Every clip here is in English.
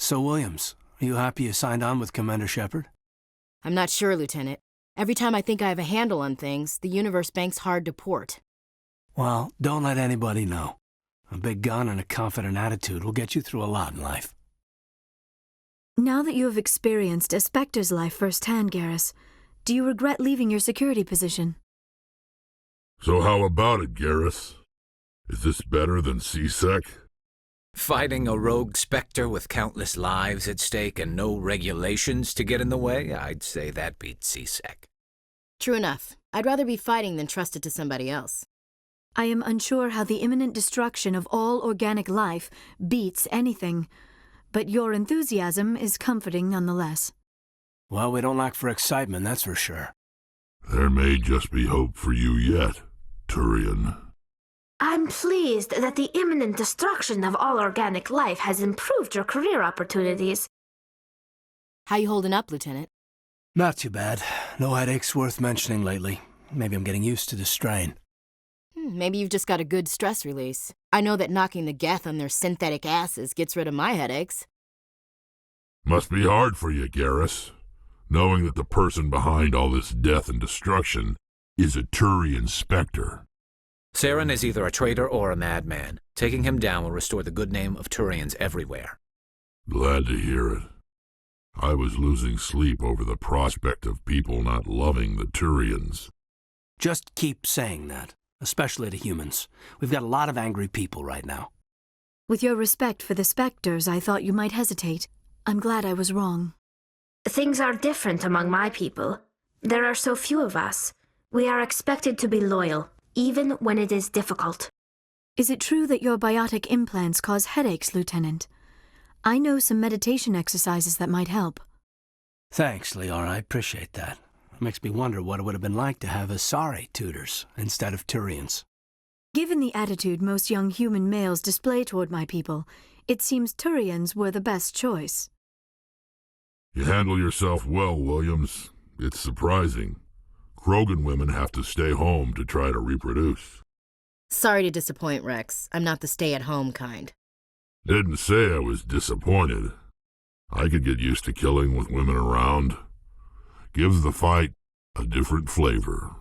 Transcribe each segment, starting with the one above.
So, Williams, are you happy you signed on with Commander Shepard? I'm not sure, Lieutenant. Every time I think I have a handle on things, the universe bank's hard to port. Well, don't let anybody know. A big gun and a confident attitude will get you through a lot in life. Now that you have experienced a Spectre's life firsthand, Garrus, do you regret leaving your security position? So how about it, Garrus? Is this better than C-Sec? Fighting a rogue Spectre with countless lives at stake and no regulations to get in the way, I'd say that beats C-Sec. True enough. I'd rather be fighting than trusted to somebody else. I am unsure how the imminent destruction of all organic life beats anything, but your enthusiasm is comforting nonetheless. Well, we don't lack for excitement, that's for sure. There may just be hope for you yet, Turian. I'm pleased that the imminent destruction of all organic life has improved your career opportunities. How you holding up, Lieutenant? Not too bad. No headaches worth mentioning lately. Maybe I'm getting used to the strain. Maybe you've just got a good stress release. I know that knocking the Geth on their synthetic asses gets rid of my headaches. Must be hard for you, Garrus, knowing that the person behind all this death and destruction is a Turian Spectre. Saren is either a traitor or a madman. Taking him down will restore the good name of Turians everywhere. Glad to hear it. I was losing sleep over the prospect of people not loving the Turians. Just keep saying that, especially to humans. We've got a lot of angry people right now. With your respect for the Spectres, I thought you might hesitate. I'm glad I was wrong. Things are different among my people. There are so few of us. We are expected to be loyal, even when it is difficult. Is it true that your biotic implants cause headaches, Lieutenant? I know some meditation exercises that might help. Thanks, Liara. I appreciate that. It makes me wonder what it would have been like to have Asari tutors instead of Turians. Given the attitude most young human males display toward my people, it seems Turians were the best choice. You handle yourself well, Williams. It's surprising. Krogan women have to stay home to try to reproduce. Sorry to disappoint, Rex. I'm not the stay-at-home kind. Didn't say I was disappointed. I could get used to killing with women around. Gives the fight a different flavor.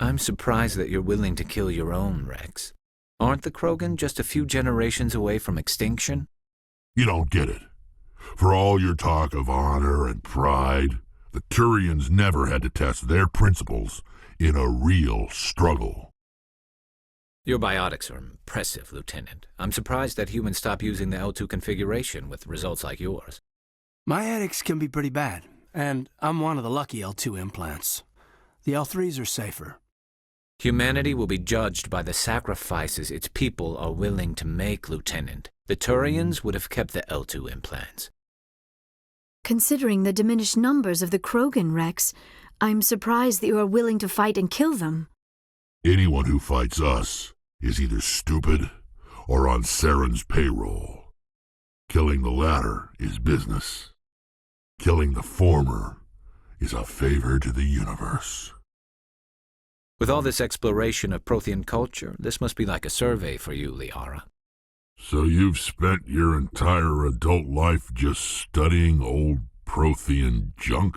I'm surprised that you're willing to kill your own, Rex. Aren't the Krogan just a few generations away from extinction? You don't get it. For all your talk of honor and pride, the Turians never had to test their principles in a real struggle. Your biotics are impressive, Lieutenant. I'm surprised that humans stop using the L2 configuration with results like yours. My headaches can be pretty bad, and I'm one of the lucky L2 implants. The L3s are safer. Humanity will be judged by the sacrifices its people are willing to make, Lieutenant. The Turians would have kept the L2 implants. Considering the diminished numbers of the Krogan, Rex, I'm surprised that you are willing to fight and kill them. Anyone who fights us is either stupid or on Saren's payroll. Killing the latter is business. Killing the former is a favor to the universe. With all this exploration of Prothean culture, this must be like a survey for you, Liara. So you've spent your entire adult life just studying old Prothean junk?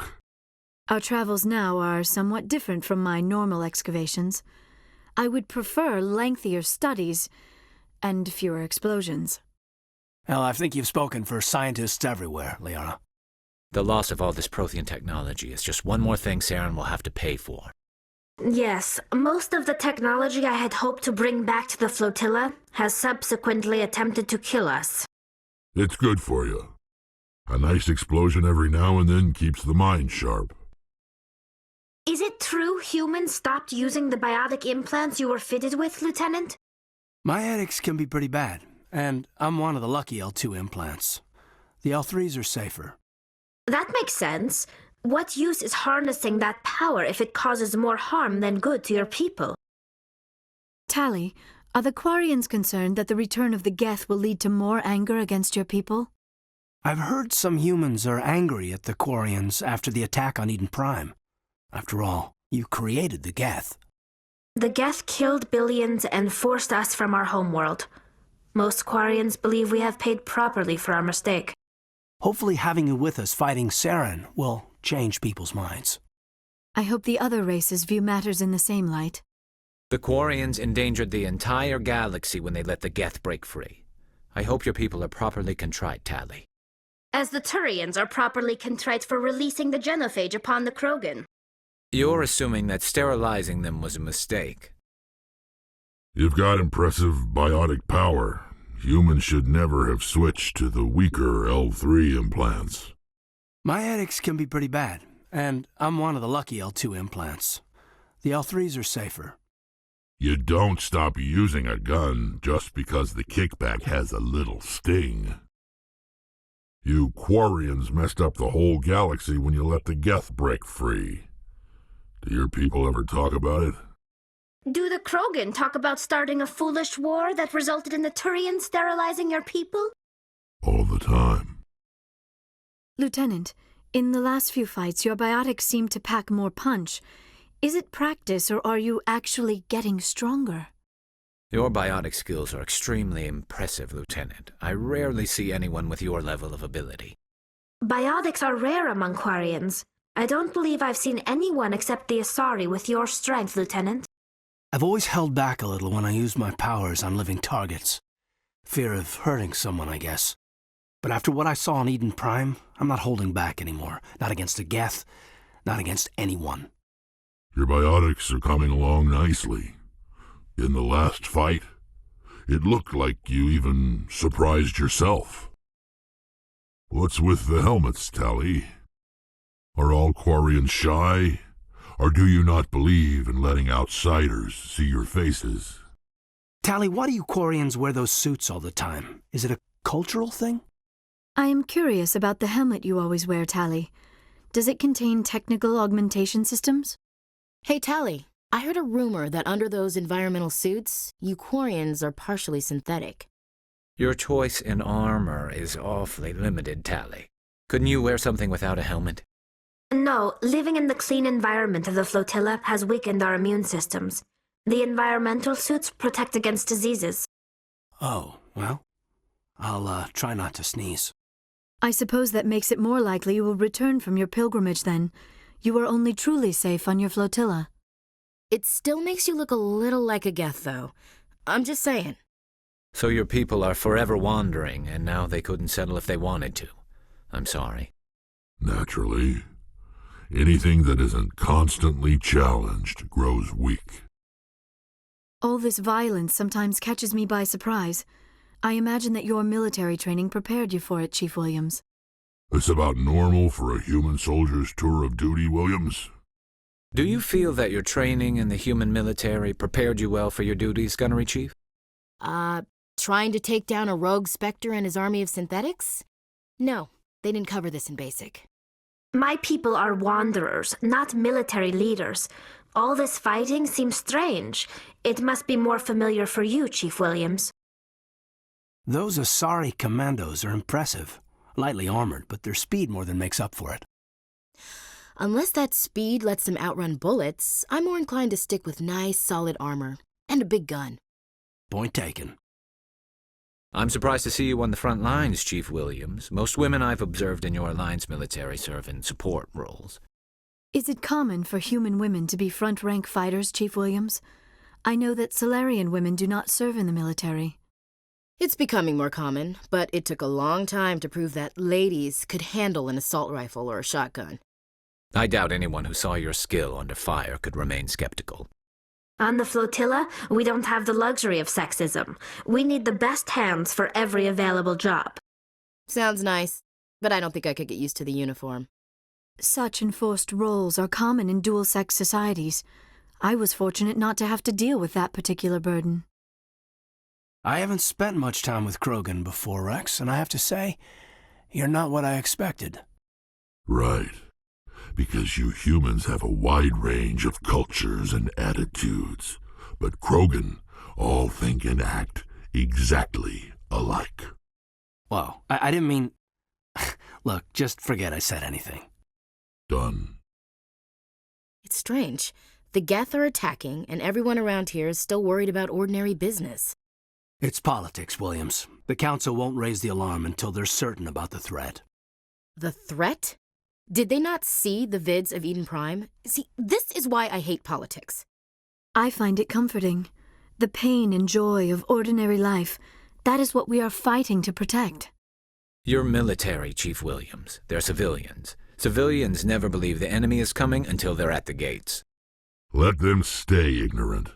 Our travels now are somewhat different from my normal excavations. I would prefer lengthier studies and fewer explosions. Well, I think you've spoken for scientists everywhere, Liara. The loss of all this Prothean technology is just one more thing Saren will have to pay for. Yes, most of the technology I had hoped to bring back to the flotilla has subsequently attempted to kill us. It's good for you. A nice explosion every now and then keeps the mind sharp. Is it true humans stopped using the biotic implants you were fitted with, Lieutenant? My headaches can be pretty bad, and I'm one of the lucky L2 implants. The L3s are safer. That makes sense. What use is harnessing that power if it causes more harm than good to your people? Tali, are the Quarians concerned that the return of the Geth will lead to more anger against your people? I've heard some humans are angry at the Quarians after the attack on Eden Prime. After all, you created the Geth. The Geth killed billions and forced us from our homeworld. Most Quarians believe we have paid properly for our mistake. Hopefully having you with us fighting Saren will change people's minds. I hope the other races view matters in the same light. The Quarians endangered the entire galaxy when they let the Geth break free. I hope your people are properly contrite, Tali. As the Turians are properly contrite for releasing the genophage upon the Krogan. You're assuming that sterilizing them was a mistake. You've got impressive biotic power. Humans should never have switched to the weaker L3 implants. My headaches can be pretty bad, and I'm one of the lucky L2 implants. The L3s are safer. You don't stop using a gun just because the kickback has a little sting. You Quarians messed up the whole galaxy when you let the Geth break free. Do your people ever talk about it? Do the Krogan talk about starting a foolish war that resulted in the Turians sterilizing your people? All the time. Lieutenant, in the last few fights, your biotics seem to pack more punch. Is it practice, or are you actually getting stronger? Your biotic skills are extremely impressive, Lieutenant. I rarely see anyone with your level of ability. Biotics are rare among Quarians. I don't believe I've seen anyone except the Asari with your strength, Lieutenant. I've always held back a little when I used my powers on living targets. Fear of hurting someone, I guess. But after what I saw on Eden Prime, I'm not holding back anymore. Not against a Geth, not against anyone. Your biotics are coming along nicely. In the last fight, it looked like you even surprised yourself. What's with the helmets, Tali? Are all Quarians shy? Or do you not believe in letting outsiders see your faces? Tali, why do you Quarians wear those suits all the time? Is it a cultural thing? I am curious about the helmet you always wear, Tali. Does it contain technical augmentation systems? Hey, Tali, I heard a rumor that under those environmental suits, you Quarians are partially synthetic. Your choice in armor is awfully limited, Tali. Couldn't you wear something without a helmet? No, living in the clean environment of the flotilla has weakened our immune systems. The environmental suits protect against diseases. Oh, well, I'll try not to sneeze. I suppose that makes it more likely you will return from your pilgrimage then. You are only truly safe on your flotilla. It still makes you look a little like a Geth, though. I'm just saying. So your people are forever wandering, and now they couldn't settle if they wanted to. I'm sorry. Naturally. Anything that isn't constantly challenged grows weak. All this violence sometimes catches me by surprise. I imagine that your military training prepared you for it, Chief Williams. It's about normal for a human soldier's tour of duty, Williams. Do you feel that your training in the human military prepared you well for your duties, Gunnery Chief? Trying to take down a rogue Spectre and his army of synthetics? No, they didn't cover this in basic. My people are wanderers, not military leaders. All this fighting seems strange. It must be more familiar for you, Chief Williams. Those Asari commandos are impressive. Lightly armored, but their speed more than makes up for it. Unless that speed lets them outrun bullets, I'm more inclined to stick with nice, solid armor. And a big gun. Point taken. I'm surprised to see you on the front lines, Chief Williams. Most women I've observed in your alliance military serve in support roles. Is it common for human women to be front-rank fighters, Chief Williams? I know that Solarian women do not serve in the military. It's becoming more common, but it took a long time to prove that ladies could handle an assault rifle or a shotgun. I doubt anyone who saw your skill under fire could remain skeptical. On the flotilla, we don't have the luxury of sexism. We need the best hands for every available job. Sounds nice, but I don't think I could get used to the uniform. Such enforced roles are common in dual-sex societies. I was fortunate not to have to deal with that particular burden. I haven't spent much time with Krogan before, Rex, and I have to say, you're not what I expected. Right. Because you humans have a wide range of cultures and attitudes. But Krogan all think and act exactly alike. Well, I didn't mean... Look, just forget I said anything. Done. It's strange. The Geth are attacking, and everyone around here is still worried about ordinary business. It's politics, Williams. The Council won't raise the alarm until they're certain about the threat. The threat? Did they not see the vids of Eden Prime? See, this is why I hate politics. I find it comforting. The pain and joy of ordinary life, that is what we are fighting to protect. You're military, Chief Williams. They're civilians. Civilians never believe the enemy is coming until they're at the gates. Let them stay ignorant.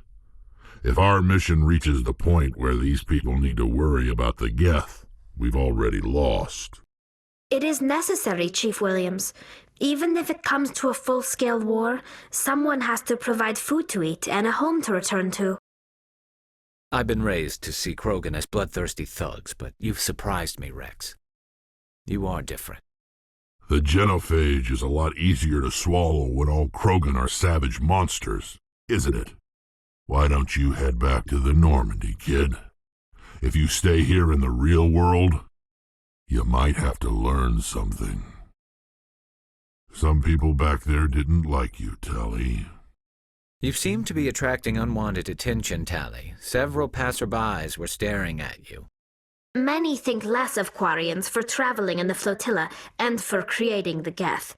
If our mission reaches the point where these people need to worry about the Geth, we've already lost. It is necessary, Chief Williams. Even if it comes to a full-scale war, someone has to provide food to eat and a home to return to. I've been raised to see Krogan as bloodthirsty thugs, but you've surprised me, Rex. You are different. The genophage is a lot easier to swallow when all Krogan are savage monsters, isn't it? Why don't you head back to the Normandy, kid? If you stay here in the real world, you might have to learn something. Some people back there didn't like you, Tally. You seem to be attracting unwanted attention, Tally. Several passerbys were staring at you. Many think less of Quarians for traveling in the flotilla and for creating the Geth.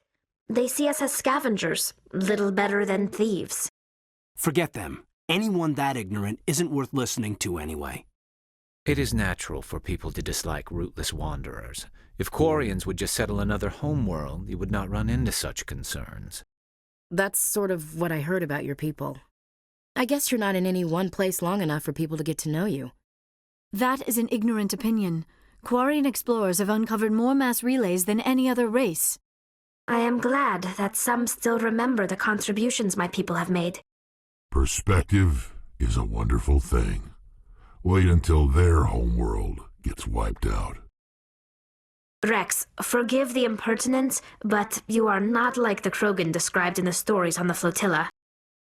They see us as scavengers, little better than thieves. Forget them. Anyone that ignorant isn't worth listening to anyway. It is natural for people to dislike rootless wanderers. If Quarians would just settle another homeworld, you would not run into such concerns. That's sort of what I heard about your people. I guess you're not in any one place long enough for people to get to know you. That is an ignorant opinion. Quarian explorers have uncovered more mass relays than any other race. I am glad that some still remember the contributions my people have made. Perspective is a wonderful thing. Wait until their homeworld gets wiped out. Rex, forgive the impertinence, but you are not like the Krogan described in the stories on the flotilla.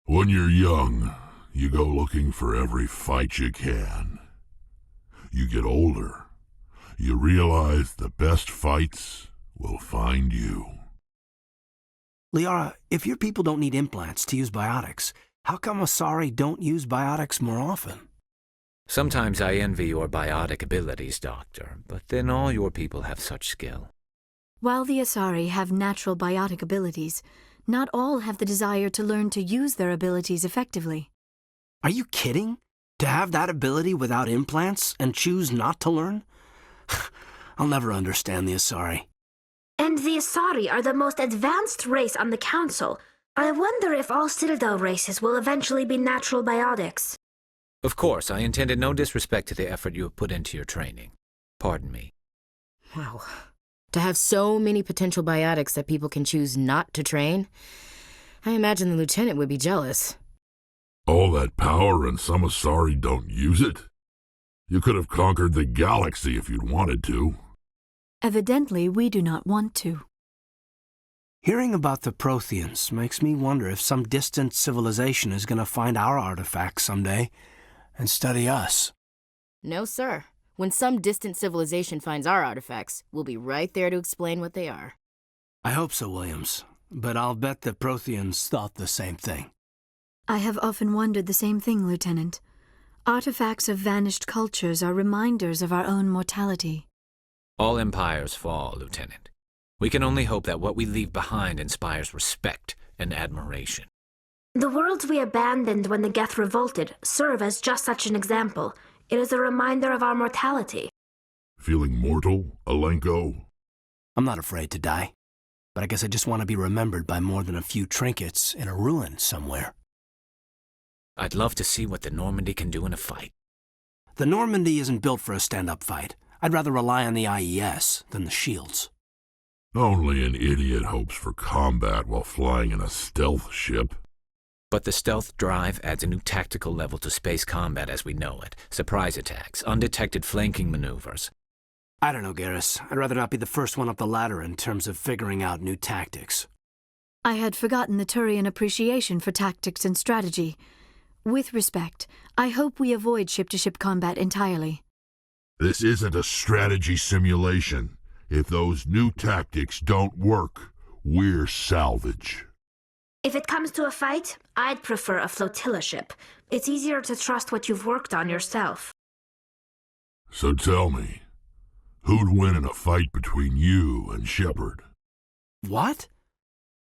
When you're young, you go looking for every fight you can. You get older, you realize the best fights will find you. Liara, if your people don't need implants to use biotics, how come Asari don't use biotics more often? Sometimes I envy your biotic abilities, Doctor, but then all your people have such skill. While the Asari have natural biotic abilities, not all have the desire to learn to use their abilities effectively. Are you kidding? To have that ability without implants and choose not to learn? I'll never understand the Asari. And the Asari are the most advanced race on the Council. I wonder if all Citadel races will eventually be natural biotics. Of course, I intended no disrespect to the effort you have put into your training. Pardon me. Wow. To have so many potential biotics that people can choose not to train, I imagine the lieutenant would be jealous. All that power and some Asari don't use it? You could have conquered the galaxy if you'd wanted to. Evidently, we do not want to. Hearing about the Protheans makes me wonder if some distant civilization is going to find our artifacts someday and study us. No, sir. When some distant civilization finds our artifacts, we'll be right there to explain what they are. I hope so, Williams, but I'll bet the Protheans thought the same thing. I have often wondered the same thing, Lieutenant. Artifacts of vanished cultures are reminders of our own mortality. All empires fall, Lieutenant. We can only hope that what we leave behind inspires respect and admiration. The worlds we abandoned when the Geth revolted serve as just such an example. It is a reminder of our mortality. Feeling mortal, Alenko? I'm not afraid to die, but I guess I just want to be remembered by more than a few trinkets in a ruin somewhere. I'd love to see what the Normandy can do in a fight. The Normandy isn't built for a stand-up fight. I'd rather rely on the IES than the shields. Only an idiot hopes for combat while flying in a stealth ship. But the stealth drive adds a new tactical level to space combat as we know it. Surprise attacks, undetected flanking maneuvers. I don't know, Garrus. I'd rather not be the first one up the ladder in terms of figuring out new tactics. I had forgotten the Turian appreciation for tactics and strategy. With respect, I hope we avoid ship-to-ship combat entirely. This isn't a strategy simulation. If those new tactics don't work, we're salvage. If it comes to a fight, I'd prefer a flotilla ship. It's easier to trust what you've worked on yourself. So tell me, who'd win in a fight between you and Shepard? What?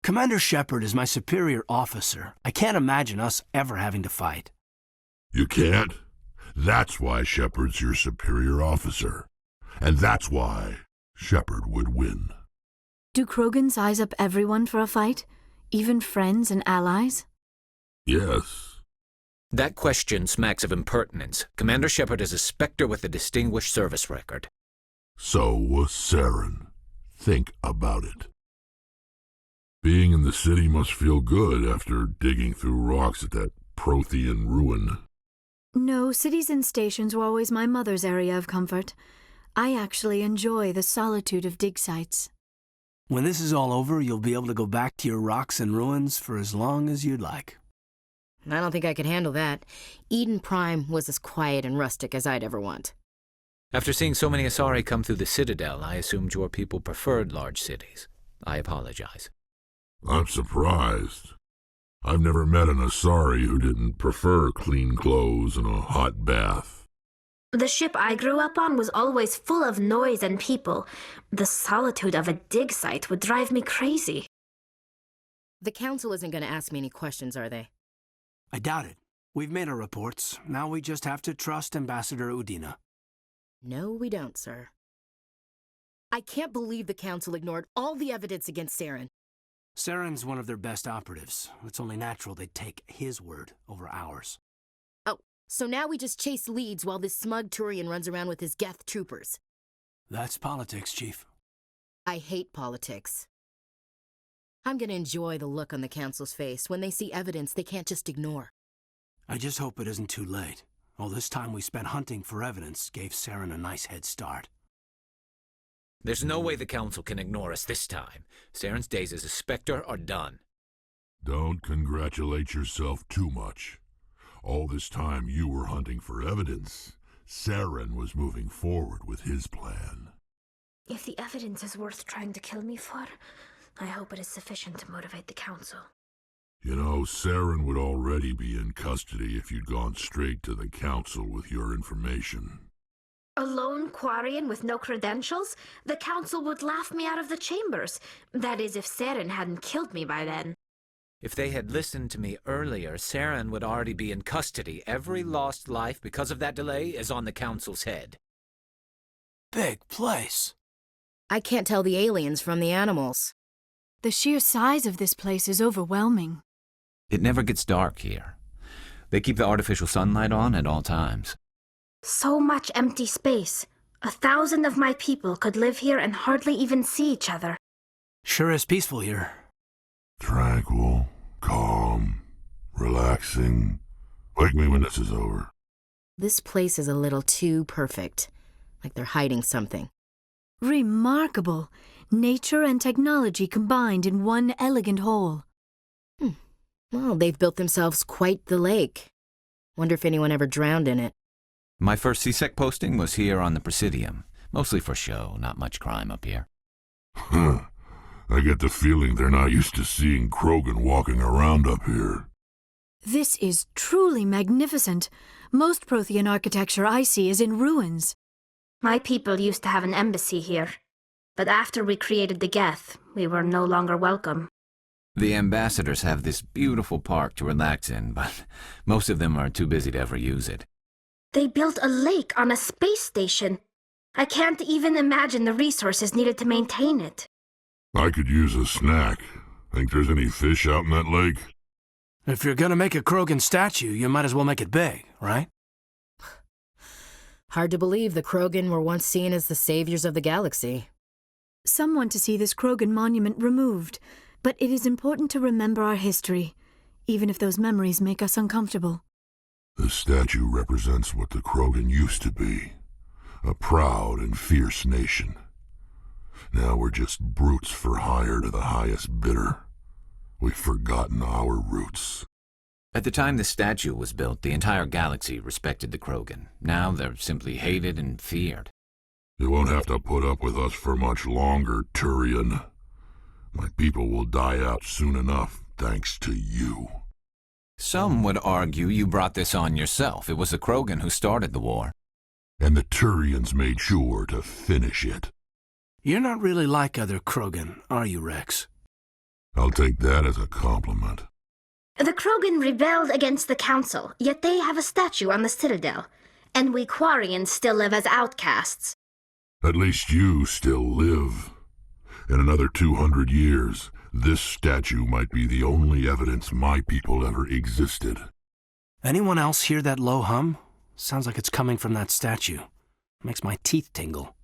Commander Shepard is my superior officer. I can't imagine us ever having to fight. You can't? That's why Shepard's your superior officer. And that's why Shepard would win. Do Krogan size up everyone for a fight? Even friends and allies? Yes. That question smacks of impertinence. Commander Shepard is a Spectre with a distinguished service record. So was Saren. Think about it. Being in the city must feel good after digging through rocks at that Prothean ruin. No, cities and stations were always my mother's area of comfort. I actually enjoy the solitude of dig sites. When this is all over, you'll be able to go back to your rocks and ruins for as long as you'd like. I don't think I could handle that. Eden Prime was as quiet and rustic as I'd ever want. After seeing so many Asari come through the Citadel, I assumed your people preferred large cities. I apologize. I'm surprised. I've never met an Asari who didn't prefer clean clothes and a hot bath. The ship I grew up on was always full of noise and people. The solitude of a dig site would drive me crazy. The Council isn't going to ask me any questions, are they? I doubt it. We've made our reports. Now we just have to trust Ambassador Udina. No, we don't, sir. I can't believe the Council ignored all the evidence against Saren. Saren's one of their best operatives. It's only natural they'd take his word over ours. Oh, so now we just chase leads while this smug Turian runs around with his Geth troopers. That's politics, Chief. I hate politics. I'm gonna enjoy the look on the Council's face when they see evidence they can't just ignore. I just hope it isn't too late. All this time we spent hunting for evidence gave Saren a nice head start. There's no way the Council can ignore us this time. Saren's days as a Spectre are done. Don't congratulate yourself too much. All this time you were hunting for evidence. Saren was moving forward with his plan. If the evidence is worth trying to kill me for, I hope it is sufficient to motivate the Council. You know, Saren would already be in custody if you'd gone straight to the Council with your information. A lone Quarian with no credentials? The Council would laugh me out of the chambers. That is, if Saren hadn't killed me by then. If they had listened to me earlier, Saren would already be in custody. Every lost life because of that delay is on the Council's head. Big place. I can't tell the aliens from the animals. The sheer size of this place is overwhelming. It never gets dark here. They keep the artificial sunlight on at all times. So much empty space. 1,000 of my people could live here and hardly even see each other. Sure is peaceful here. Tranquil, calm, relaxing. Wake me when this is over. This place is a little too perfect. Like they're hiding something. Remarkable. Nature and technology combined in one elegant whole. Well, they've built themselves quite the lake. Wonder if anyone ever drowned in it. My first CSEC posting was here on the Presidium. Mostly for show, not much crime up here. Huh. I get the feeling they're not used to seeing Krogan walking around up here. This is truly magnificent. Most Prothean architecture I see is in ruins. My people used to have an embassy here. But after we created the Geth, we were no longer welcome. The ambassadors have this beautiful park to relax in, but most of them are too busy to ever use it. They built a lake on a space station. I can't even imagine the resources needed to maintain it. I could use a snack. Think there's any fish out in that lake? If you're gonna make a Krogan statue, you might as well make it big, right? Hard to believe the Krogan were once seen as the saviors of the galaxy. Some want to see this Krogan monument removed, but it is important to remember our history, even if those memories make us uncomfortable. The statue represents what the Krogan used to be. A proud and fierce nation. Now we're just brutes for hire to the highest bidder. We've forgotten our roots. At the time the statue was built, the entire galaxy respected the Krogan. Now they're simply hated and feared. You won't have to put up with us for much longer, Turian. My people will die out soon enough, thanks to you. Some would argue you brought this on yourself. It was the Krogan who started the war. and the Turians made sure to finish it. You're not really like other Krogan, are you, Rex? I'll take that as a compliment. The Krogan rebelled against the Council, yet they have a statue on the Citadel. And we Quarians still live as outcasts. At least you still live. In another 200 years, this statue might be the only evidence my people ever existed. Anyone else hear that low hum? Sounds like it's coming from that statue. Makes my teeth tingle.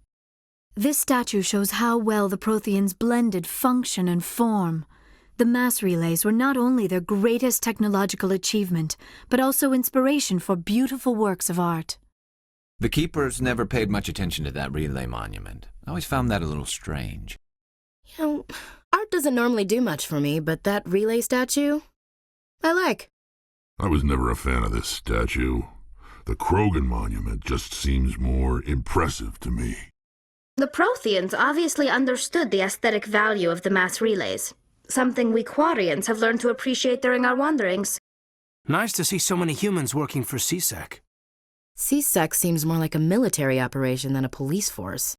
This statue shows how well the Protheans blended function and form. The mass relays were not only their greatest technological achievement, but also inspiration for beautiful works of art. The Keepers never paid much attention to that relay monument. I always found that a little strange. You know, art doesn't normally do much for me, but that relay statue, I like. I was never a fan of this statue. The Krogan monument just seems more impressive to me. The Protheans obviously understood the aesthetic value of the mass relays, something we Quarians have learned to appreciate during our wanderings. Nice to see so many humans working for CSEC. CSEC seems more like a military operation than a police force.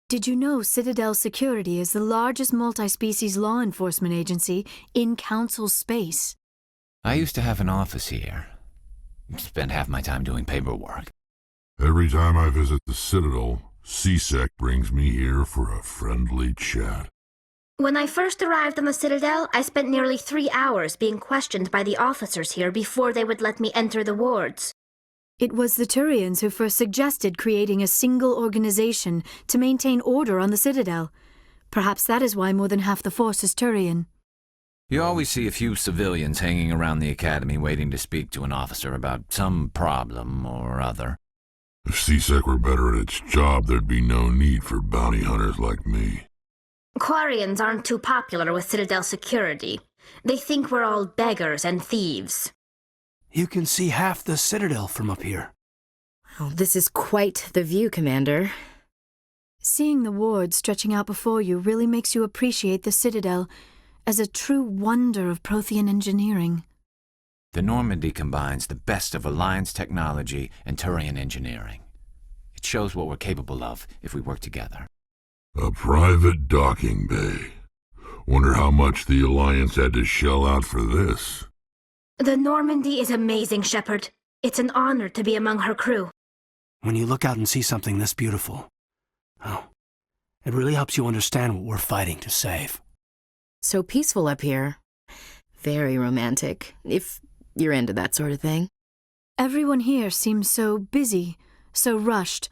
Did you know Citadel Security is the largest multi-species law enforcement agency in Council space? I used to have an office here. Spent half my time doing paperwork. Every time I visit the Citadel, CSEC brings me here for a friendly chat. When I first arrived on the Citadel, I spent nearly 3 hours being questioned by the officers here before they would let me enter the wards. It was the Turians who first suggested creating a single organization to maintain order on the Citadel. Perhaps that is why more than half the force is Turian. You always see a few civilians hanging around the academy waiting to speak to an officer about some problem or other. If CSEC were better at its job, there'd be no need for bounty hunters like me. Quarians aren't too popular with Citadel Security. They think we're all beggars and thieves. You can see half the Citadel from up here. Oh, this is quite the view, Commander. Seeing the wards stretching out before you really makes you appreciate the Citadel as a true wonder of Prothean engineering. The Normandy combines the best of Alliance technology and Turian engineering. It shows what we're capable of if we work together. A private docking bay. Wonder how much the Alliance had to shell out for this. The Normandy is amazing, Shepard. It's an honor to be among her crew. When you look out and see something this beautiful, oh, it really helps you understand what we're fighting to save. So peaceful up here. Very romantic, if you're into that sort of thing. Everyone here seems so busy, so rushed.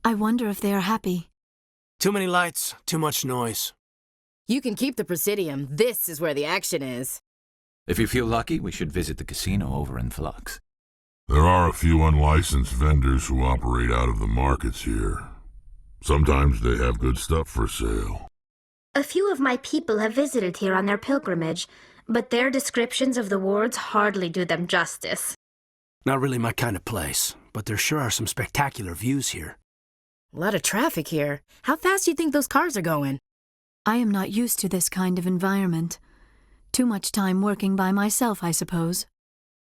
I wonder if they are happy. Too many lights, too much noise. You can keep the Presidium. This is where the action is. If you feel lucky, we should visit the casino over in Flux. There are a few unlicensed vendors who operate out of the markets here. Sometimes they have good stuff for sale. A few of my people have visited here on their pilgrimage, but their descriptions of the wards hardly do them justice. Not really my kind of place, but there sure are some spectacular views here. A lot of traffic here. How fast do you think those cars are going? I am not used to this kind of environment. Too much time working by myself, I suppose.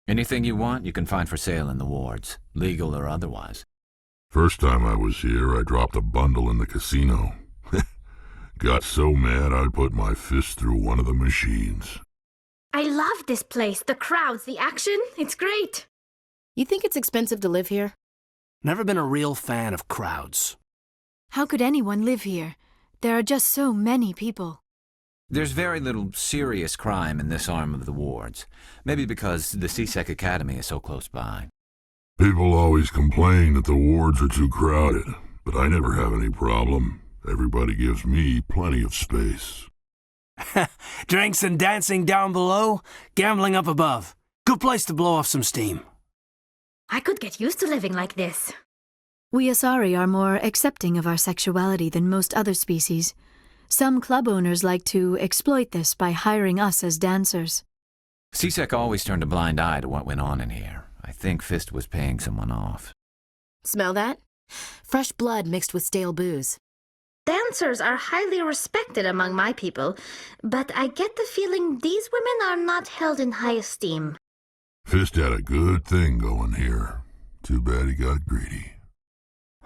Anything you want, you can find for sale in the wards, legal or otherwise. First time I was here, I dropped a bundle in the casino. Got so mad I put my fist through one of the machines. I love this place. The crowds, the action. It's great. You think it's expensive to live here? Never been a real fan of crowds. How could anyone live here? There are just so many people. There's very little serious crime in this arm of the wards. Maybe because the CSEC Academy is so close by. People always complain that the wards are too crowded, but I never have any problem. Everybody gives me plenty of space. Drinks and dancing down below, gambling up above. Good place to blow off some steam. I could get used to living like this. We Asari are more accepting of our sexuality than most other species. Some club owners like to exploit this by hiring us as dancers. CSEC always turned a blind eye to what went on in here. I think Fist was paying someone off. Smell that? Fresh blood mixed with stale booze. Dancers are highly respected among my people, but I get the feeling these women are not held in high esteem. Fist had a good thing going here. Too bad he got greedy.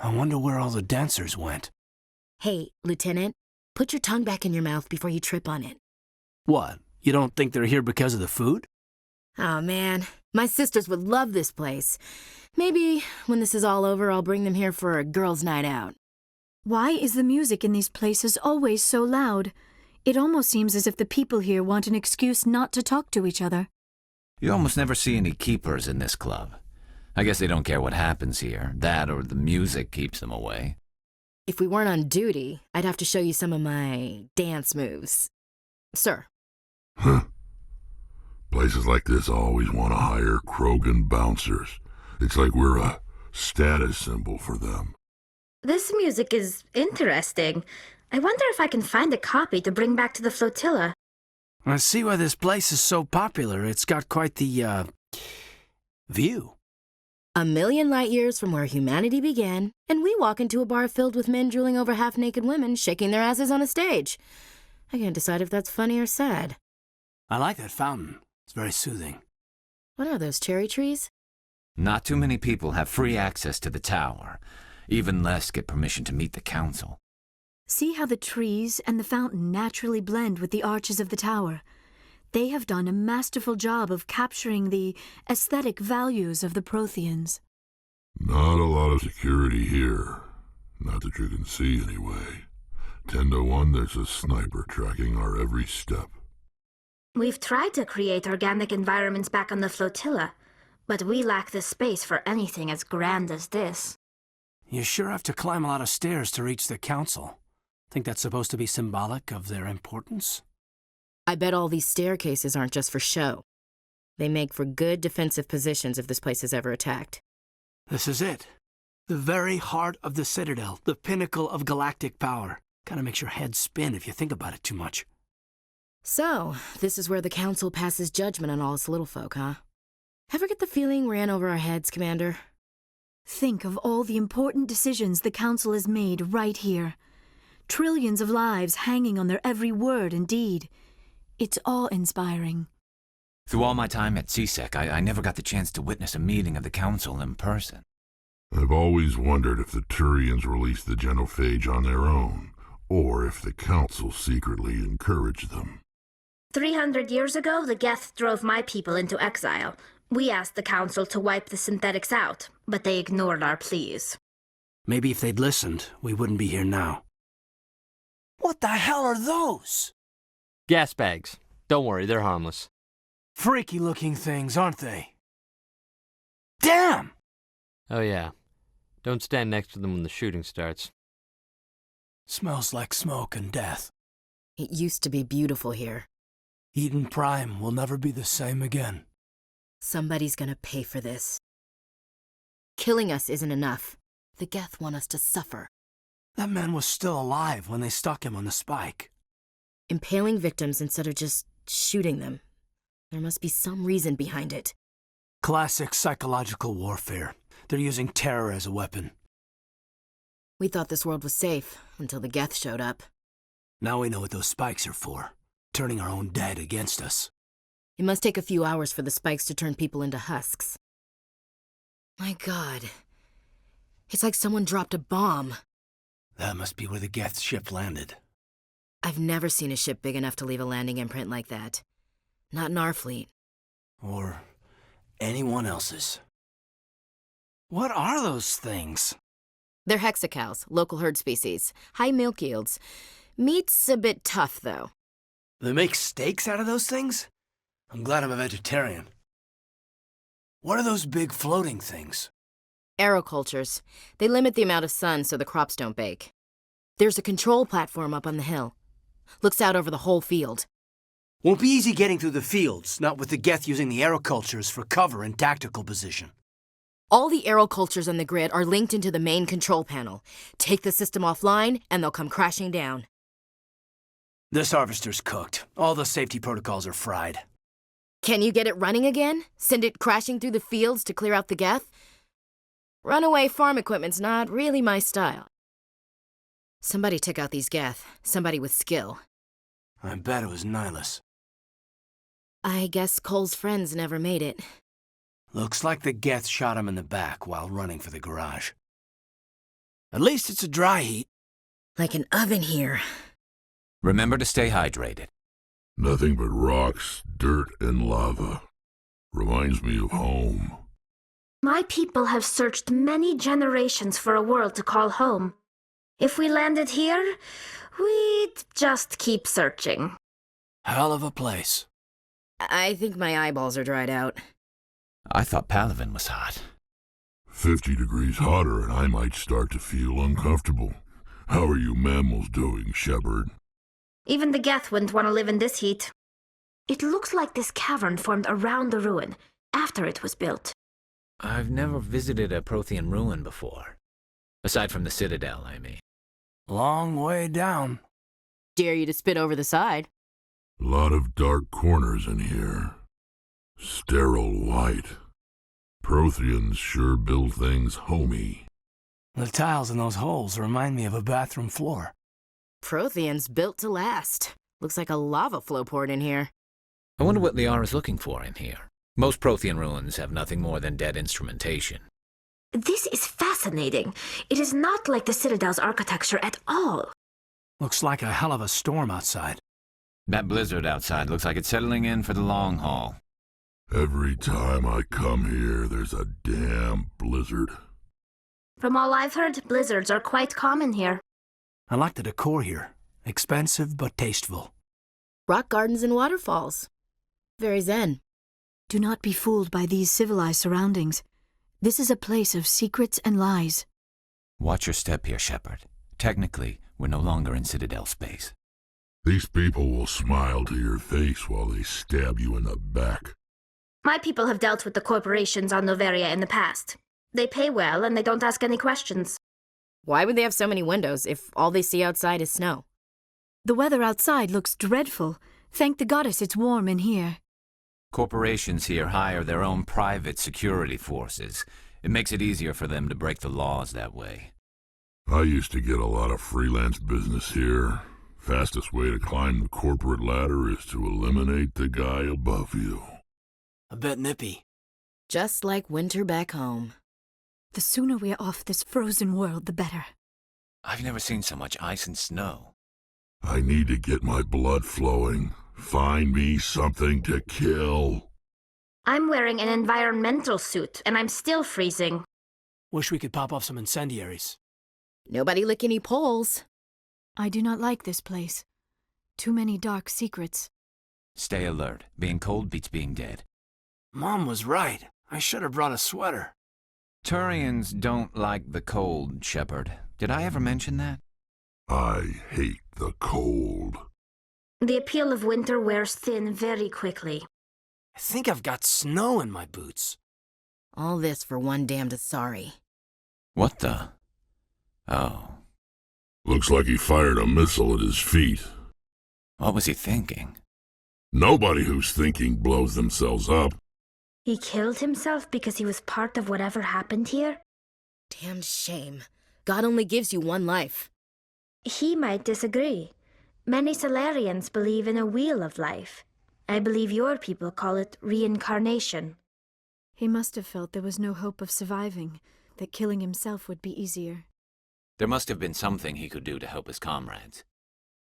I wonder where all the dancers went. Hey, Lieutenant, put your tongue back in your mouth before you trip on it. What? You don't think they're here because of the food? Oh, man. My sisters would love this place. Maybe when this is all over, I'll bring them here for a girls' night out. Why is the music in these places always so loud? It almost seems as if the people here want an excuse not to talk to each other. You almost never see any keepers in this club. I guess they don't care what happens here. That or the music keeps them away. If we weren't on duty, I'd have to show you some of my dance moves. Sir. Huh. Places like this always want to hire Krogan bouncers. It's like we're a status symbol for them. This music is interesting. I wonder if I can find a copy to bring back to the flotilla. I see why this place is so popular. It's got quite the, view. 1,000,000 light years from where humanity began, and we walk into a bar filled with men drooling over half-naked women shaking their asses on a stage. I can't decide if that's funny or sad. I like that fountain. It's very soothing. What are those, cherry trees? Not too many people have free access to the tower. Even less get permission to meet the council. See how the trees and the fountain naturally blend with the arches of the tower. They have done a masterful job of capturing the aesthetic values of the Protheans. Not a lot of security here. Not that you can see, anyway. 10 to 1, there's a sniper tracking our every step. We've tried to create organic environments back on the flotilla, but we lack the space for anything as grand as this. You sure have to climb a lot of stairs to reach the council. Think that's supposed to be symbolic of their importance? I bet all these staircases aren't just for show. They make for good defensive positions if this place is ever attacked. This is it. The very heart of the Citadel, the pinnacle of galactic power. Kinda makes your head spin if you think about it too much. So, this is where the council passes judgment on all us little folk, huh? Ever get the feeling we're in over our heads, Commander? Think of all the important decisions the council has made right here. Trillions of lives hanging on their every word and deed. It's awe-inspiring. Through all my time at CSEC, I never got the chance to witness a meeting of the council in person. I've always wondered if the Turians released the genophage on their own, or if the council secretly encouraged them. 300 years ago, the Geth drove my people into exile. We asked the council to wipe the synthetics out, but they ignored our pleas. Maybe if they'd listened, we wouldn't be here now. What the hell are those? Gas bags. Don't worry, they're harmless. Freaky-looking things, aren't they? Damn! Oh yeah. Don't stand next to them when the shooting starts. Smells like smoke and death. It used to be beautiful here. Eden Prime will never be the same again. Somebody's gonna pay for this. Killing us isn't enough. The Geth want us to suffer. That man was still alive when they stuck him on the spike. Impaling victims instead of just shooting them. There must be some reason behind it. Classic psychological warfare. They're using terror as a weapon. We thought this world was safe until the Geth showed up. Now we know what those spikes are for. Turning our own dead against us. It must take a few hours for the spikes to turn people into husks. My God. It's like someone dropped a bomb. That must be where the Geth ship landed. I've never seen a ship big enough to leave a landing imprint like that. Not in our fleet. Or anyone else's. What are those things? They're hexacows, local herd species. High milk yields. Meat's a bit tough, though. They make steaks out of those things? I'm glad I'm a vegetarian. What are those big floating things? Aerocultures. They limit the amount of sun so the crops don't bake. There's a control platform up on the hill. Looks out over the whole field. Won't be easy getting through the fields, not with the Geth using the aerocultures for cover and tactical position. All the aerocultures on the grid are linked into the main control panel. Take the system offline, and they'll come crashing down. This harvester's cooked. All the safety protocols are fried. Can you get it running again? Send it crashing through the fields to clear out the Geth? Runaway farm equipment's not really my style. Somebody took out these Geth. Somebody with skill. I bet it was Nihilus. I guess Cole's friends never made it. Looks like the Geth shot him in the back while running for the garage. At least it's a dry heat. Like an oven here. Remember to stay hydrated. Nothing but rocks, dirt, and lava. Reminds me of home. My people have searched many generations for a world to call home. If we landed here, we'd just keep searching. Hell of a place. I think my eyeballs are dried out. I thought Palaven was hot. 50 degrees hotter and I might start to feel uncomfortable. How are you mammals doing, Shepard? Even the Geth wouldn't want to live in this heat. It looks like this cavern formed around the ruin, after it was built. I've never visited a Prothean ruin before. Aside from the Citadel, I mean. Long way down. Dare you to spit over the side. A lot of dark corners in here. Sterile white. Protheans sure build things homey. The tiles in those holes remind me of a bathroom floor. Protheans built to last. Looks like a lava flow poured in here. I wonder what Liara's looking for in here. Most Prothean ruins have nothing more than dead instrumentation. This is fascinating. It is not like the Citadel's architecture at all. Looks like a hell of a storm outside. That blizzard outside looks like it's settling in for the long haul. Every time I come here, there's a damn blizzard. From all I've heard, blizzards are quite common here. I like the decor here. Expensive but tasteful. Rock gardens and waterfalls. Very zen. Do not be fooled by these civilized surroundings. This is a place of secrets and lies. Watch your step here, Shepard. Technically, we're no longer in Citadel space. These people will smile to your face while they stab you in the back. My people have dealt with the corporations on Noveria in the past. They pay well and they don't ask any questions. Why would they have so many windows if all they see outside is snow? The weather outside looks dreadful. Thank the goddess it's warm in here. Corporations here hire their own private security forces. It makes it easier for them to break the laws that way. I used to get a lot of freelance business here. Fastest way to climb the corporate ladder is to eliminate the guy above you. A bit nippy. Just like winter back home. The sooner we're off this frozen world, the better. I've never seen so much ice and snow. I need to get my blood flowing. Find me something to kill. I'm wearing an environmental suit and I'm still freezing. Wish we could pop off some incendiaries. Nobody lick any poles. I do not like this place. Too many dark secrets. Stay alert. Being cold beats being dead. Mom was right. I should have brought a sweater. Turians don't like the cold, Shepard. Did I ever mention that? I hate the cold. The appeal of winter wears thin very quickly. I think I've got snow in my boots. All this for one damned sorry. What the? Oh. Looks like he fired a missile at his feet. What was he thinking? Nobody who's thinking blows themselves up. He killed himself because he was part of whatever happened here? Damn shame. God only gives you one life. He might disagree. Many Solarians believe in a wheel of life. I believe your people call it reincarnation. He must have felt there was no hope of surviving, that killing himself would be easier. There must have been something he could do to help his comrades.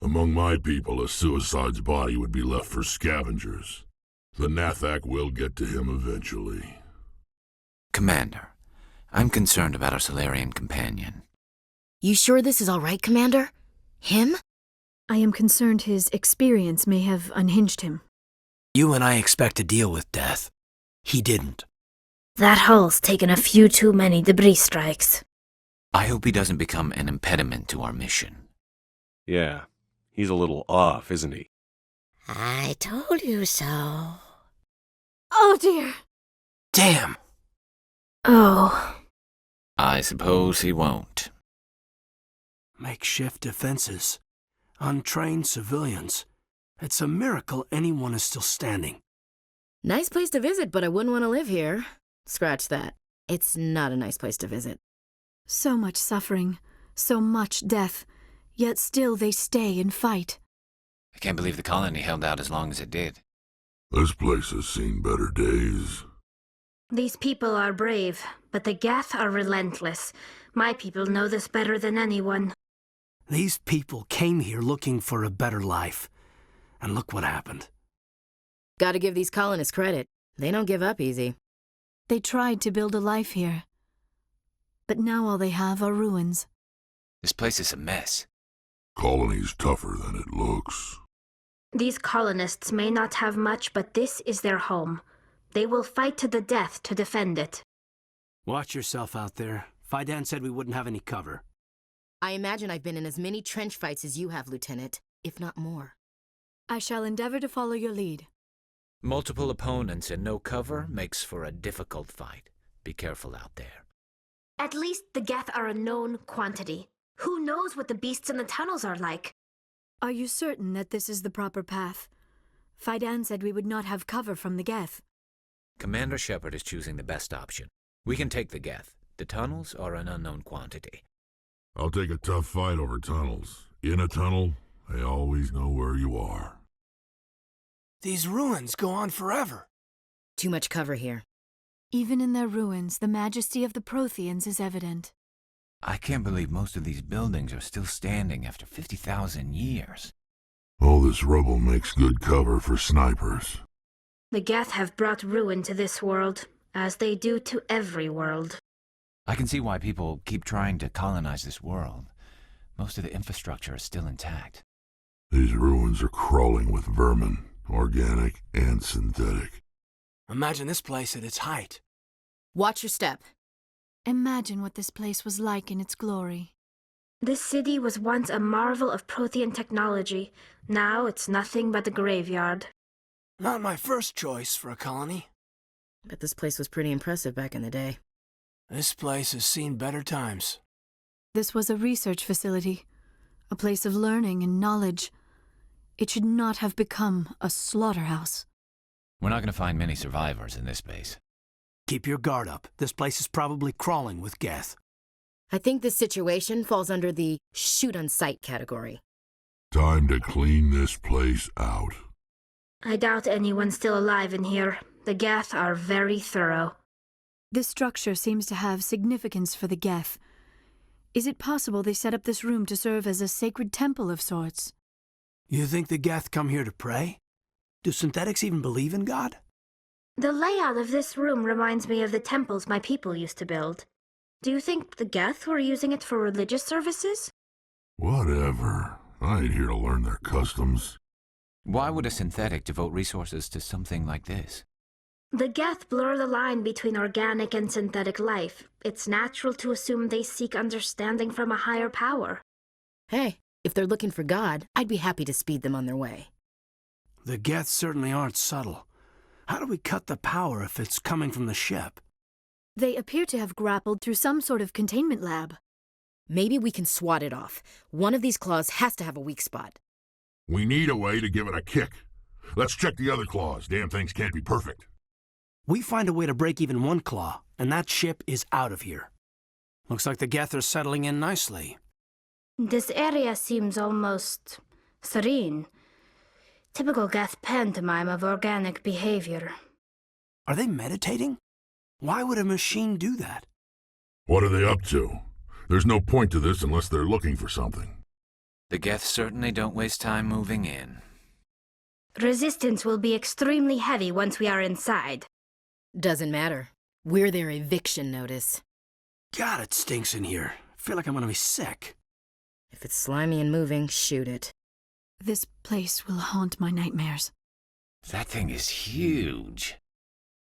Among my people, a suicide's body would be left for scavengers. The Nathak will get to him eventually. Commander, I'm concerned about our Solarian companion. You sure this is all right, Commander? Him? I am concerned his experience may have unhinged him. You and I expect to deal with death. He didn't. That hull's taken a few too many debris strikes. I hope he doesn't become an impediment to our mission. Yeah, he's a little off, isn't he? I told you so. Oh dear! Damn! Oh. I suppose he won't. Makeshift defenses. Untrained civilians. It's a miracle anyone is still standing. Nice place to visit, but I wouldn't want to live here. Scratch that. It's not a nice place to visit. So much suffering, so much death, yet still they stay and fight. I can't believe the colony held out as long as it did. This place has seen better days. These people are brave, but the Geth are relentless. My people know this better than anyone. These people came here looking for a better life. And look what happened. Gotta give these colonists credit. They don't give up easy. They tried to build a life here. But now all they have are ruins. This place is a mess. Colony's tougher than it looks. These colonists may not have much, but this is their home. They will fight to the death to defend it. Watch yourself out there. Fidan said we wouldn't have any cover. I imagine I've been in as many trench fights as you have, Lieutenant, if not more. I shall endeavor to follow your lead. Multiple opponents and no cover makes for a difficult fight. Be careful out there. At least the Geth are a known quantity. Who knows what the beasts in the tunnels are like? Are you certain that this is the proper path? Fidan said we would not have cover from the Geth. Commander Shepard is choosing the best option. We can take the Geth. The tunnels are an unknown quantity. I'll take a tough fight over tunnels. In a tunnel, they always know where you are. These ruins go on forever. Too much cover here. Even in their ruins, the majesty of the Protheans is evident. I can't believe most of these buildings are still standing after 50,000 years. All this rubble makes good cover for snipers. The Geth have brought ruin to this world, as they do to every world. I can see why people keep trying to colonize this world. Most of the infrastructure is still intact. These ruins are crawling with vermin, organic and synthetic. Imagine this place at its height. Watch your step. Imagine what this place was like in its glory. This city was once a marvel of Prothean technology. Now it's nothing but a graveyard. Not my first choice for a colony. Bet this place was pretty impressive back in the day. This place has seen better times. This was a research facility, a place of learning and knowledge. It should not have become a slaughterhouse. We're not going to find many survivors in this base. Keep your guard up. This place is probably crawling with Geth. I think this situation falls under the shoot-on-sight category. Time to clean this place out. I doubt anyone's still alive in here. The Geth are very thorough. This structure seems to have significance for the Geth. Is it possible they set up this room to serve as a sacred temple of sorts? You think the Geth come here to pray? Do synthetics even believe in God? The layout of this room reminds me of the temples my people used to build. Do you think the Geth were using it for religious services? Whatever. I ain't here to learn their customs. Why would a synthetic devote resources to something like this? The Geth blur the line between organic and synthetic life. It's natural to assume they seek understanding from a higher power. Hey, if they're looking for God, I'd be happy to speed them on their way. The Geth certainly aren't subtle. How do we cut the power if it's coming from the ship? They appear to have grappled through some sort of containment lab. Maybe we can swat it off. One of these claws has to have a weak spot. We need a way to give it a kick. Let's check the other claws. Damn things can't be perfect. We find a way to break even one claw, and that ship is out of here. Looks like the Geth are settling in nicely. This area seems almost serene. Typical Geth pantomime of organic behavior. Are they meditating? Why would a machine do that? What are they up to? There's no point to this unless they're looking for something. The Geth certainly don't waste time moving in. Resistance will be extremely heavy once we are inside. Doesn't matter. We're their eviction notice. God, it stinks in here. I feel like I'm gonna be sick. If it's slimy and moving, shoot it. This place will haunt my nightmares. That thing is huge.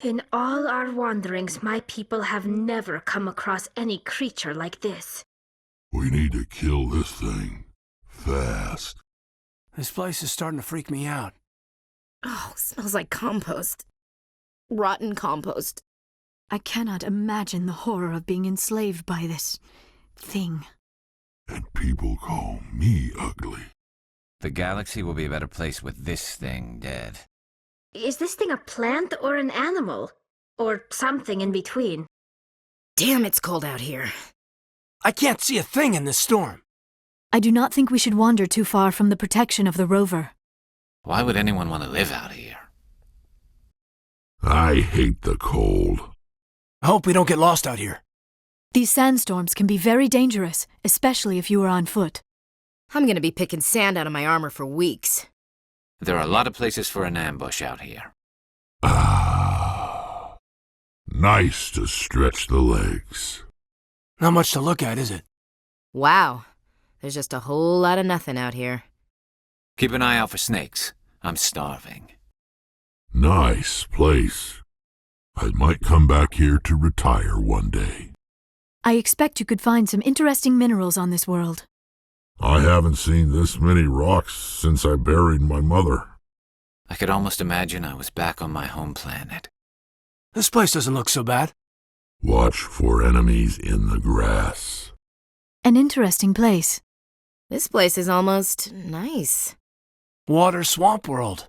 In all our wanderings, my people have never come across any creature like this. We need to kill this thing. Fast. This place is starting to freak me out. Oh, smells like compost. Rotten compost. I cannot imagine the horror of being enslaved by this thing. And people call me ugly. The galaxy will be a better place with this thing dead. Is this thing a plant or an animal? Or something in between? Damn, it's cold out here. I can't see a thing in this storm. I do not think we should wander too far from the protection of the rover. Why would anyone want to live out here? I hate the cold. I hope we don't get lost out here. These sandstorms can be very dangerous, especially if you are on foot. I'm gonna be picking sand out of my armor for weeks. There are a lot of places for an ambush out here. Ah, nice to stretch the legs. Not much to look at, is it? Wow, there's just a whole lot of nothing out here. Keep an eye out for snakes. I'm starving. Nice place. I might come back here to retire one day. I expect you could find some interesting minerals on this world. I haven't seen this many rocks since I buried my mother. I could almost imagine I was back on my home planet. This place doesn't look so bad. Watch for enemies in the grass. An interesting place. This place is almost nice. Water swamp world.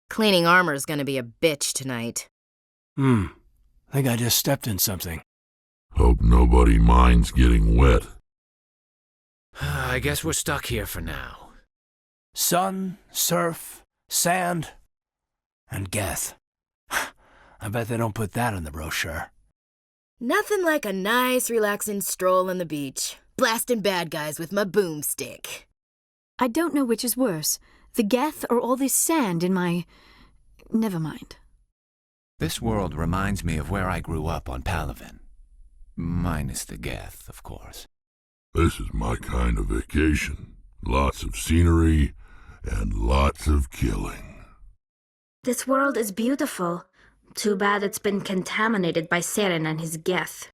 Cleaning armor is gonna be a bitch tonight. I think I just stepped in something. Hope nobody minds getting wet. I guess we're stuck here for now. Sun, surf, sand, and Geth. I bet they don't put that in the brochure. Nothing like a nice, relaxing stroll on the beach, blasting bad guys with my boomstick. I don't know which is worse, the Geth or all this sand in my... Never mind. This world reminds me of where I grew up on Palaven. Minus the Geth, of course. This is my kind of vacation. Lots of scenery and lots of killing. This world is beautiful. Too bad it's been contaminated by Saren and his Geth.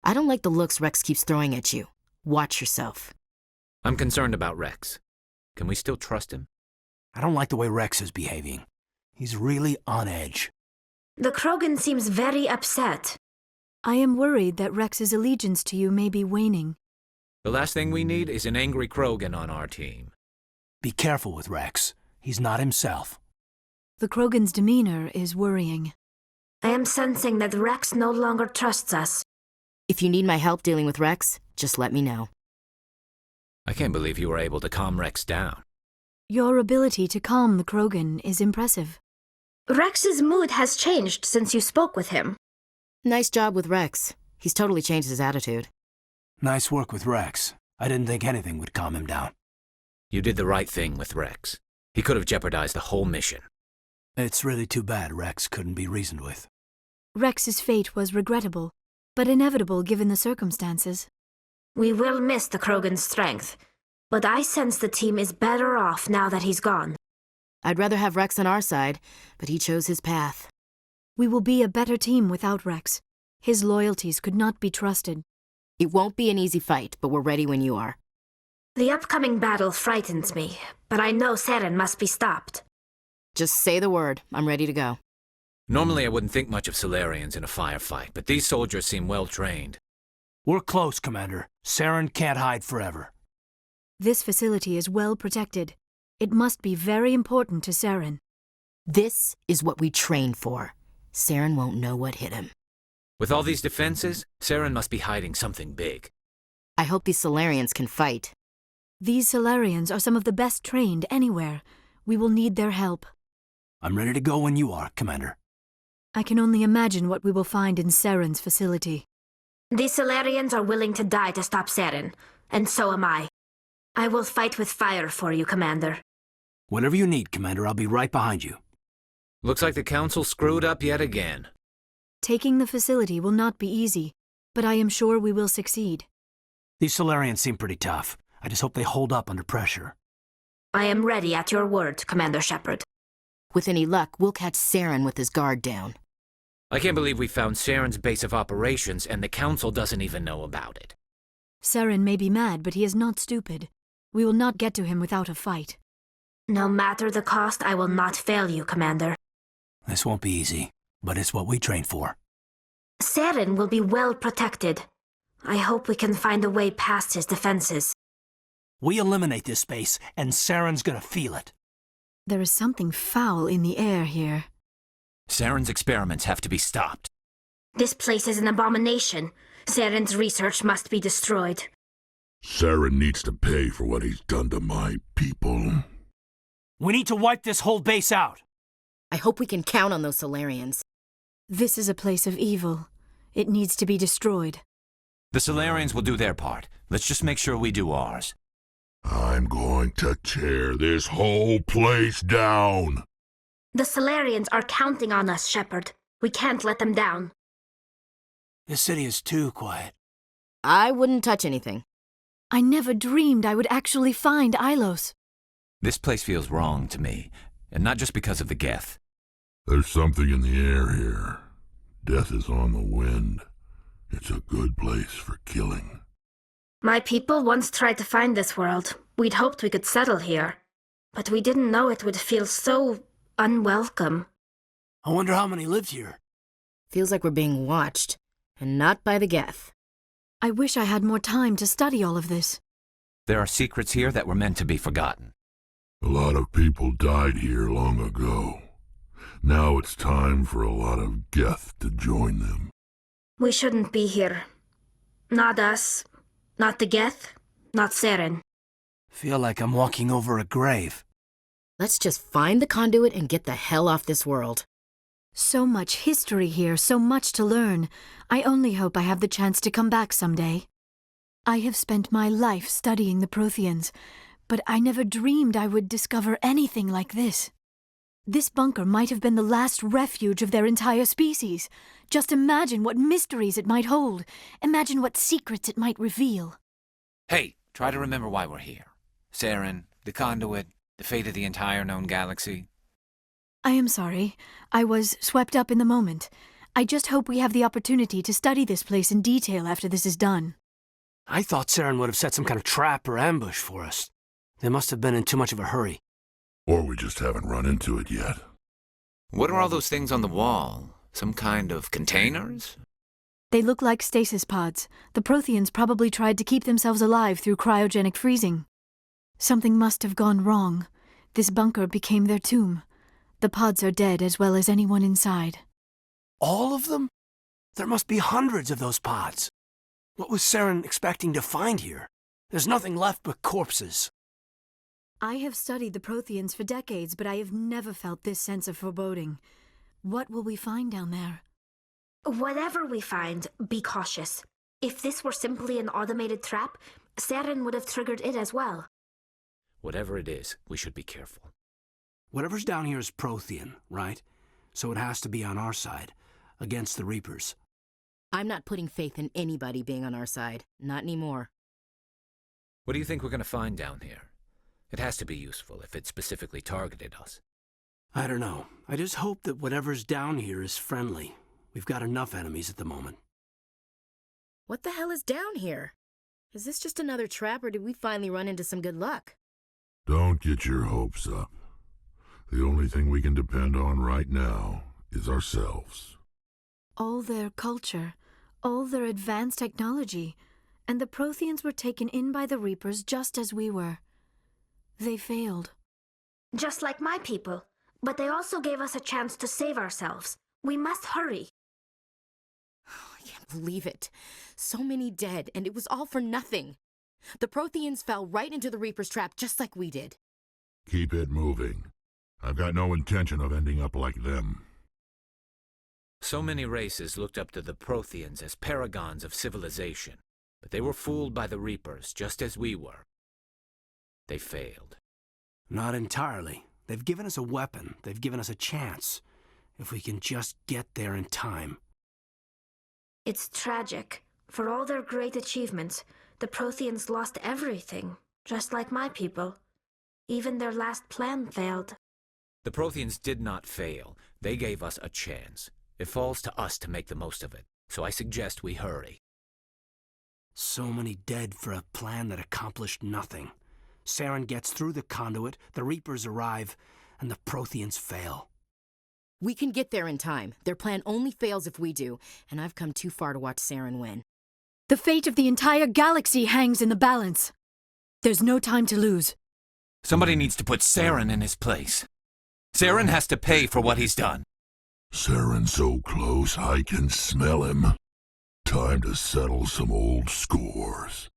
I don't like the looks Rex keeps throwing at you. Watch yourself. I'm concerned about Rex. Can we still trust him? I don't like the way Rex is behaving. He's really on edge. The Krogan seems very upset. I am worried that Rex's allegiance to you may be waning. The last thing we need is an angry Krogan on our team. Be careful with Rex. He's not himself. The Krogan's demeanor is worrying. I am sensing that Rex no longer trusts us. If you need my help dealing with Rex, just let me know. I can't believe you were able to calm Rex down. Your ability to calm the Krogan is impressive. Rex's mood has changed since you spoke with him. Nice job with Rex. He's totally changed his attitude. Nice work with Rex. I didn't think anything would calm him down. You did the right thing with Rex. He could have jeopardized the whole mission. It's really too bad Rex couldn't be reasoned with. Rex's fate was regrettable, but inevitable given the circumstances. We will miss the Krogan's strength, but I sense the team is better off now that he's gone. I'd rather have Rex on our side, but he chose his path. We will be a better team without Rex. His loyalties could not be trusted. It won't be an easy fight, but we're ready when you are. The upcoming battle frightens me, but I know Saren must be stopped. Just say the word. I'm ready to go. Normally I wouldn't think much of Solarians in a firefight, but these soldiers seem well trained. We're close, Commander. Saren can't hide forever. This facility is well protected. It must be very important to Saren. This is what we train for. Saren won't know what hit him. With all these defenses, Saren must be hiding something big. I hope these Solarians can fight. These Solarians are some of the best trained anywhere. We will need their help. I'm ready to go when you are, Commander. I can only imagine what we will find in Saren's facility. The Solarians are willing to die to stop Saren, and so am I. I will fight with fire for you, Commander. Whatever you need, Commander, I'll be right behind you. Looks like the Council screwed up yet again. Taking the facility will not be easy, but I am sure we will succeed. These Solarians seem pretty tough. I just hope they hold up under pressure. I am ready at your word, Commander Shepard. With any luck, we'll catch Saren with his guard down. I can't believe we found Saren's base of operations and the Council doesn't even know about it. Saren may be mad, but he is not stupid. We will not get to him without a fight. No matter the cost, I will not fail you, Commander. This won't be easy, but it's what we train for. Saren will be well protected. I hope we can find a way past his defenses. We eliminate this space, and Saren's gonna feel it. There is something foul in the air here. Saren's experiments have to be stopped. This place is an abomination. Saren's research must be destroyed. Saren needs to pay for what he's done to my people. We need to wipe this whole base out. I hope we can count on those Solarians. This is a place of evil. It needs to be destroyed. The Solarians will do their part. Let's just make sure we do ours. I'm going to tear this whole place down. The Solarians are counting on us, Shepard. We can't let them down. This city is too quiet. I wouldn't touch anything. I never dreamed I would actually find Ilos. This place feels wrong to me, and not just because of the Geth. There's something in the air here. Death is on the wind. It's a good place for killing. My people once tried to find this world. We'd hoped we could settle here. But we didn't know it would feel so unwelcome. I wonder how many live here. Feels like we're being watched, and not by the Geth. I wish I had more time to study all of this. There are secrets here that were meant to be forgotten. A lot of people died here long ago. Now it's time for a lot of Geth to join them. We shouldn't be here. Not us. Not the Geth. Not Saren. Feel like I'm walking over a grave. Let's just find the conduit and get the hell off this world. So much history here, so much to learn. I only hope I have the chance to come back someday. I have spent my life studying the Protheans, but I never dreamed I would discover anything like this. This bunker might have been the last refuge of their entire species. Just imagine what mysteries it might hold. Imagine what secrets it might reveal. Hey, try to remember why we're here. Saren, the conduit, the fate of the entire known galaxy. I am sorry. I was swept up in the moment. I just hope we have the opportunity to study this place in detail after this is done. I thought Saren would have set some kind of trap or ambush for us. They must have been in too much of a hurry. Or we just haven't run into it yet. What are all those things on the wall? Some kind of containers? They look like stasis pods. The Protheans probably tried to keep themselves alive through cryogenic freezing. Something must have gone wrong. This bunker became their tomb. The pods are dead as well as anyone inside. All of them? There must be hundreds of those pods. What was Saren expecting to find here? There's nothing left but corpses. I have studied the Protheans for decades, but I have never felt this sense of foreboding. What will we find down there? Whatever we find, be cautious. If this were simply an automated trap, Saren would have triggered it as well. Whatever it is, we should be careful. Whatever's down here is Prothean, right? So it has to be on our side, against the Reapers. I'm not putting faith in anybody being on our side. Not anymore. What do you think we're going to find down here? It has to be useful if it specifically targeted us. I don't know. I just hope that whatever's down here is friendly. We've got enough enemies at the moment. What the hell is down here? Is this just another trap, or did we finally run into some good luck? Don't get your hopes up. The only thing we can depend on right now is ourselves. All their culture, all their advanced technology, and the Protheans were taken in by the Reapers just as we were. They failed. Just like my people. But they also gave us a chance to save ourselves. We must hurry. I can't believe it. So many dead, and it was all for nothing. The Protheans fell right into the Reaper's trap just like we did. Keep it moving. I've got no intention of ending up like them. So many races looked up to the Protheans as paragons of civilization, but they were fooled by the Reapers just as we were. They failed. Not entirely. They've given us a weapon. They've given us a chance. If we can just get there in time. It's tragic. For all their great achievements, the Protheans lost everything, just like my people. Even their last plan failed. The Protheans did not fail. They gave us a chance. It falls to us to make the most of it, so I suggest we hurry. So many dead for a plan that accomplished nothing. Saren gets through the conduit, the Reapers arrive, and the Protheans fail. We can get there in time. Their plan only fails if we do, and I've come too far to watch Saren win. The fate of the entire galaxy hangs in the balance. There's no time to lose. Somebody needs to put Saren in his place. Saren has to pay for what he's done. Saren's so close I can smell him. Time to settle some old scores.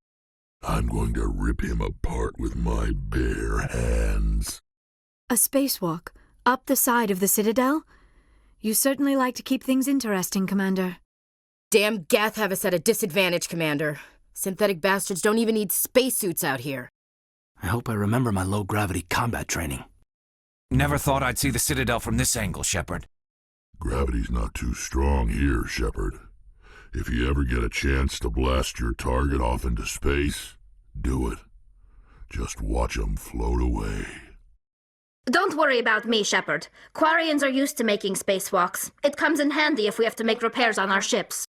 I'm going to rip him apart with my bare hands. A spacewalk up the side of the Citadel? You certainly like to keep things interesting, Commander. Damn Geth have us at a disadvantage, Commander. Synthetic bastards don't even need spacesuits out here. I hope I remember my low-gravity combat training. Never thought I'd see the Citadel from this angle, Shepard. Gravity's not too strong here, Shepard. If you ever get a chance to blast your target off into space, do it. Just watch 'em float away. Don't worry about me, Shepard. Quarians are used to making spacewalks. It comes in handy if we have to make repairs on our ships.